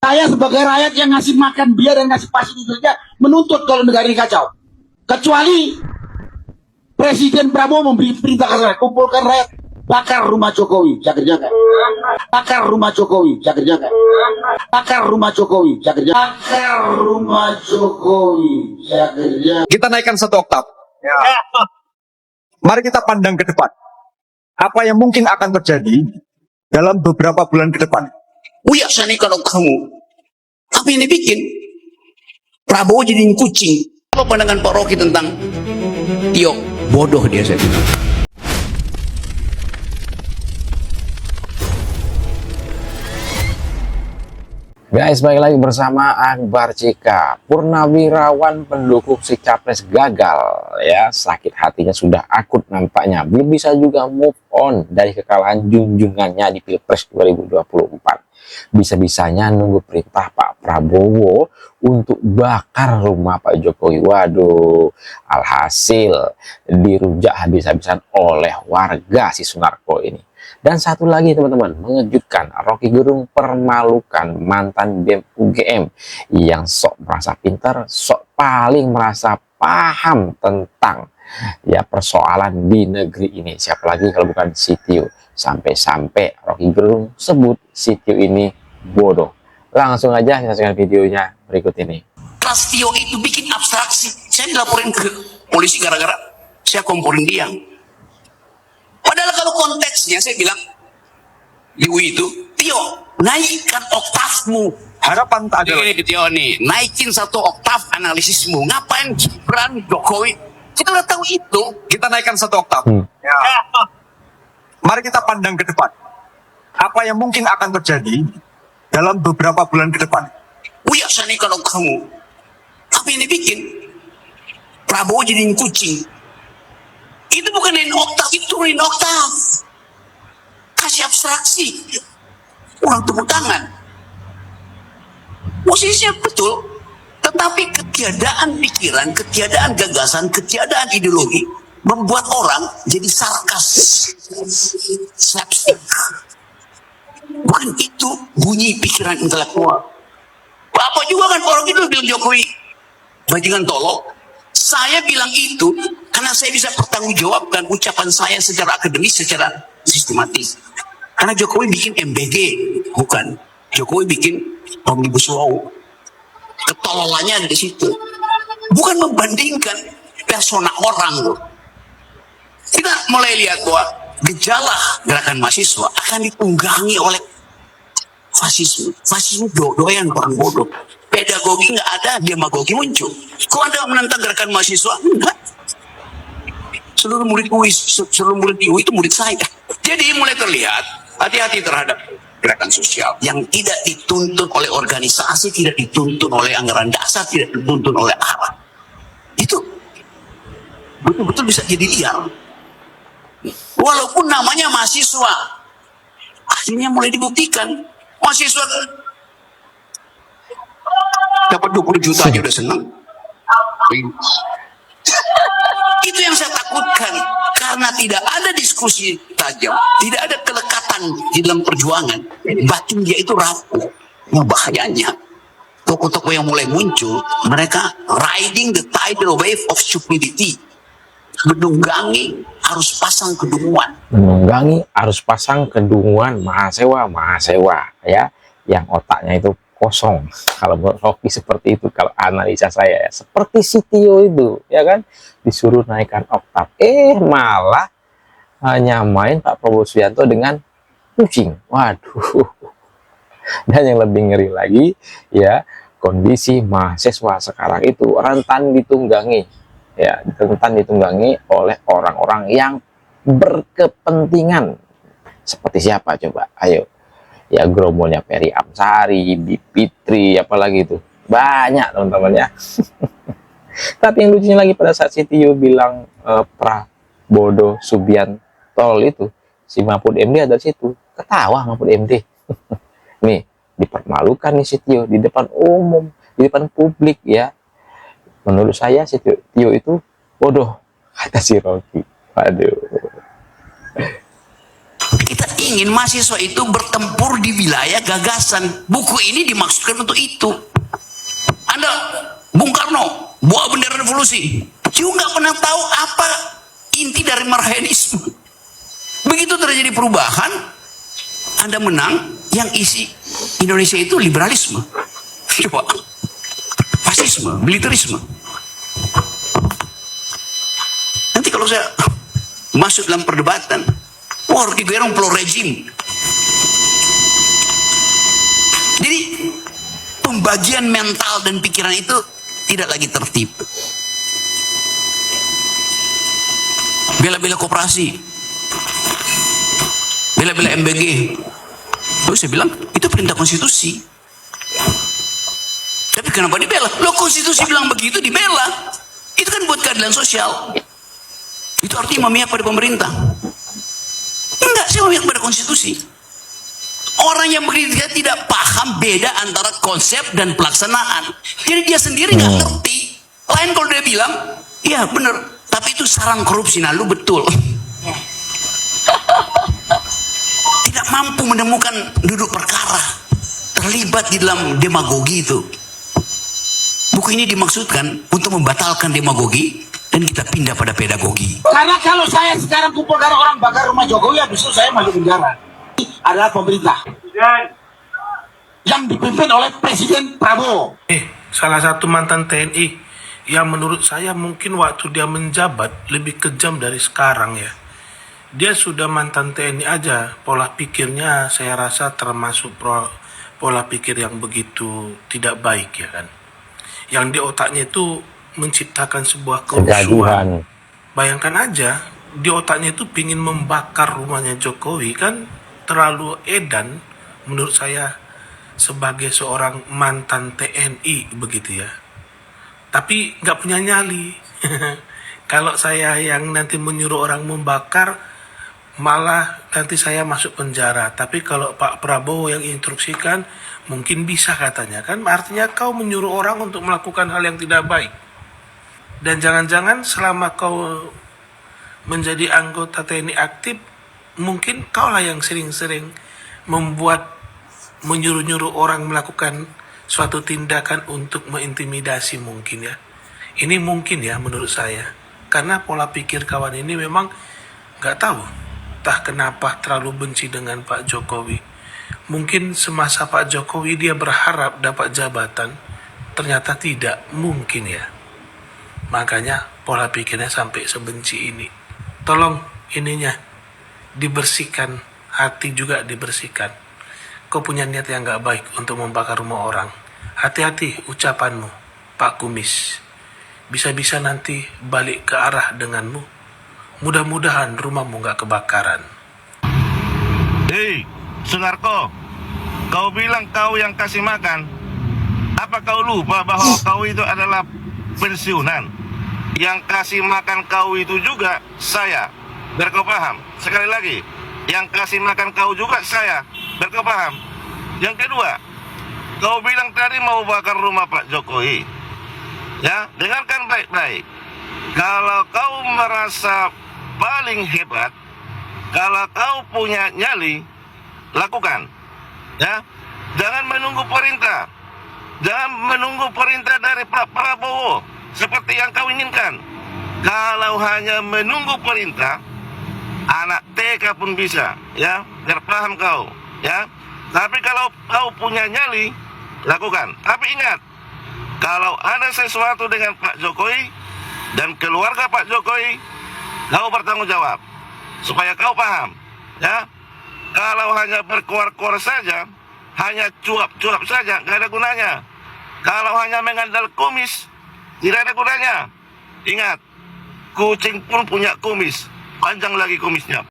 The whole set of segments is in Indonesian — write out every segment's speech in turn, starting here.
Saya sebagai rakyat yang ngasih makan biar dan ngasih fasilitas saja menuntut kalau negara ini kacau. Kecuali Presiden Prabowo memberi perintah ke saya, kumpulkan rakyat, bakar rumah Jokowi, saya kerjakan. Bakar rumah Jokowi, saya kerjakan. Bakar rumah Jokowi, saya kerjakan. Bakar rumah Jokowi, saya kerjakan. Kita naikkan satu oktav. Ya. Mari kita pandang ke depan. Apa yang mungkin akan terjadi dalam beberapa bulan ke depan. Uya saya naikkan oktamu. Apa yang dibikin? Prabowo jadi kucing. Apa pandangan Pak Rocky tentang Tio? Bodoh dia, saya bilang. Guys, balik lagi bersama Akbar Cika. Purnawirawan pendukung si Capres gagal ya, sakit hatinya sudah akut nampaknya. Belum bisa juga move on dari kekalahan junjungannya di Pilpres 2024. Bisa-bisanya nunggu perintah Pak Prabowo untuk bakar rumah Pak Jokowi. Waduh, alhasil dirujak habis-habisan oleh warga si Sunarko ini. Dan satu lagi teman-teman, mengejutkan, Rocky Gerung permalukan mantan BEM UGM yang sok merasa pintar, sok paling merasa paham tentang ya persoalan di negeri ini. Siapa lagi kalau bukan si Tio. Sampai-sampai Rocky Gerung sebut si Tio ini bodoh. Langsung aja kita saksikan videonya berikut ini. Kelas Tio itu bikin abstraksi. Saya dilaporin ke polisi gara-gara saya komporin dia. Padahal kalau konteksnya saya bilang di UI itu, Tio, naikkan oktavmu. Harapan tak ada. Ini Tio nih, naikin satu oktav analisismu. Ngapain Gibran, Jokowi? Kita udah tahu itu. Kita naikkan satu oktav. Ya. Mari kita pandang ke depan. Apa yang mungkin akan terjadi dalam beberapa bulan ke depan. Uya saya naikkan oktavmu. Apa yang dibikin? Prabowo jadi kucing. Itu bukan in oktav, itu turunin oktav. Kasih abstraksi. Orang tepuk tangan. Posisinya betul, tetapi ketiadaan pikiran, ketiadaan gagasan, ketiadaan ideologi membuat orang jadi sarkas. Slapstick. Bukan itu bunyi pikiran intelektual. Bapak juga kan orang itu bilang Jokowi bajingan tolong. Saya bilang itu karena saya bisa pertanggungjawabkan ucapan saya secara akademis, secara sistematis. Karena Jokowi bikin MBG, bukan. Jokowi bikin Omnibus Law. Ketololannya ada di situ. Bukan membandingkan persona orang loh. Kita mulai lihat bahwa gejala gerakan mahasiswa akan ditunggangi oleh fasisme. Fasisme doyan orang bodoh. Pedagogi nggak ada, demagogi muncul. Kok Anda menentang gerakan mahasiswa? Enggak. Seluruh murid UI itu murid saya. Jadi mulai terlihat hati-hati terhadap gerakan sosial yang tidak dituntun oleh organisasi, tidak dituntun oleh anggaran dasar, tidak dituntun oleh arah. Itu betul-betul bisa jadi liar. Walaupun namanya mahasiswa, akhirnya mulai dibuktikan mahasiswa dapat 20 juta aja udah senang. Itu yang saya takutkan, karena tidak ada diskusi tajam, tidak ada kelekatan di dalam perjuangan, batin dia itu rapuh. Nah, bahayanya tokoh-tokoh yang mulai muncul, mereka riding the tidal wave of stupidity, menunggangi harus pasang kedunguan. Menunggangi harus pasang kedunguan, mahasiswa ya, yang otaknya itu kosong. Kalau menurut Rocky seperti itu, kalau analisa saya ya, seperti si Tio itu ya kan, disuruh naikkan oktav, malah nyamain Pak Prabowo Subianto dengan kucing. Waduh. Dan yang lebih ngeri lagi ya, kondisi mahasiswa sekarang itu rentan ditunggangi ya, rentan ditunggangi oleh orang-orang yang berkepentingan. Seperti siapa coba? Ayo. Ya, gerombolnya Ferry Amsari, Bipitri, apalagi itu. Banyak teman-teman ya. Tapi yang lucunya lagi, pada saat si Tio bilang Prabowo Subianto itu, si Mahfud MD ada di situ. Ketawa Mahfud MD. Nih, dipermalukan nih si Tio di depan umum, di depan publik ya. Menurut saya si Tio itu bodoh, kata si Rocky. Waduh. Kita ingin mahasiswa itu bertempur di wilayah gagasan. Buku ini dimaksudkan untuk itu. Anda, Bung Karno, bawa bendera revolusi, juga pernah tahu apa inti dari marxisme. Begitu terjadi perubahan, Anda menang, yang isi Indonesia itu liberalisme. Coba, fasisme, militerisme. Nanti kalau saya masuk dalam perdebatan, wah, Rocky Gerung pro rejim. Jadi pembagian mental dan pikiran itu tidak lagi tertib. Bela-bela koperasi, bela-bela MBG. Lalu saya bilang itu perintah konstitusi. Tapi kenapa dibela? Loh, konstitusi bilang begitu, dibela. Itu kan buat keadilan sosial. Itu artinya memihak pada pemerintah. Enggak, saya memihak pada konstitusi. Orang yang begitu tidak paham beda antara konsep dan pelaksanaan. Jadi dia sendiri nggak ngerti. Lain kalau dia bilang, iya benar, tapi itu sarang korupsi. Nah, lu betul. Tidak mampu menemukan duduk perkara. Terlibat di dalam demagogi itu. Buku ini dimaksudkan untuk membatalkan demagogi dan kita pindah pada pedagogi. Karena kalau saya sekarang kumpulkan orang bakar rumah Jokowi, habis itu saya masuk penjara. Ini adalah pemerintah yang dipimpin oleh Presiden Prabowo. Salah satu mantan TNI yang menurut saya mungkin waktu dia menjabat lebih kejam dari sekarang ya. Dia sudah mantan TNI aja, pola pikirnya saya rasa termasuk pola pikir yang begitu tidak baik ya kan. Yang di otaknya itu menciptakan sebuah kerusuhan. Bayangkan aja, di otaknya itu pingin membakar rumahnya Jokowi, kan terlalu edan menurut saya sebagai seorang mantan TNI begitu ya. Tapi nggak punya nyali. Kalau saya yang nanti menyuruh orang membakar, malah nanti saya masuk penjara. Tapi kalau Pak Prabowo yang instruksikan, mungkin bisa katanya kan. Artinya kau menyuruh orang untuk melakukan hal yang tidak baik. Dan jangan-jangan selama kau menjadi anggota TNI aktif, mungkin kaulah yang sering-sering menyuruh-nyuruh orang melakukan suatu tindakan untuk mengintimidasi mungkin ya. Ini mungkin ya menurut saya. Karena pola pikir kawan ini memang nggak tahu. Entah kenapa terlalu benci dengan Pak Jokowi. Mungkin semasa Pak Jokowi dia berharap dapat jabatan. Ternyata tidak mungkin ya. Makanya pola pikirnya sampai sebenci ini. Tolong ininya dibersihkan, hati juga dibersihkan. Kau punya niat yang gak baik untuk membakar rumah orang. Hati-hati ucapanmu, Pak Kumis. Bisa-bisa nanti balik ke arah denganmu. Mudah-mudahan rumahmu gak kebakaran. Hei, Sunarko, kau bilang kau yang kasih makan. Apa kau lupa bahwa kau itu adalah pensiunan? Yang kasih makan kau itu juga saya. Biar kau paham. Sekali lagi, yang kasih makan kau juga saya. Biar kau paham. Yang kedua, kau bilang tadi mau bakar rumah Pak Jokowi. Ya, dengarkan baik-baik. Kalau kau merasa paling hebat, kalau kau punya nyali, lakukan. Ya, jangan menunggu perintah. Jangan menunggu perintah dari Pak Prabowo seperti yang kau inginkan. Kalau hanya menunggu perintah, anak TK pun bisa, ya, biar paham kau, ya. Tapi kalau kau punya nyali, lakukan. Tapi ingat, kalau ada sesuatu dengan Pak Jokowi dan keluarga Pak Jokowi, kau bertanggung jawab. Supaya kau paham, ya. Kalau hanya berkuar-kuar saja, hanya cuap-cuap saja, nggak ada gunanya. Kalau hanya mengandal kumis, tidak ada gunanya. Ingat, kucing pun punya kumis. Panjang lagi kumisnya.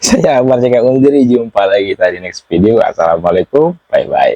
Saya Akbar CK undur diri, jumpa lagi tadi next video. Assalamualaikum, bye bye.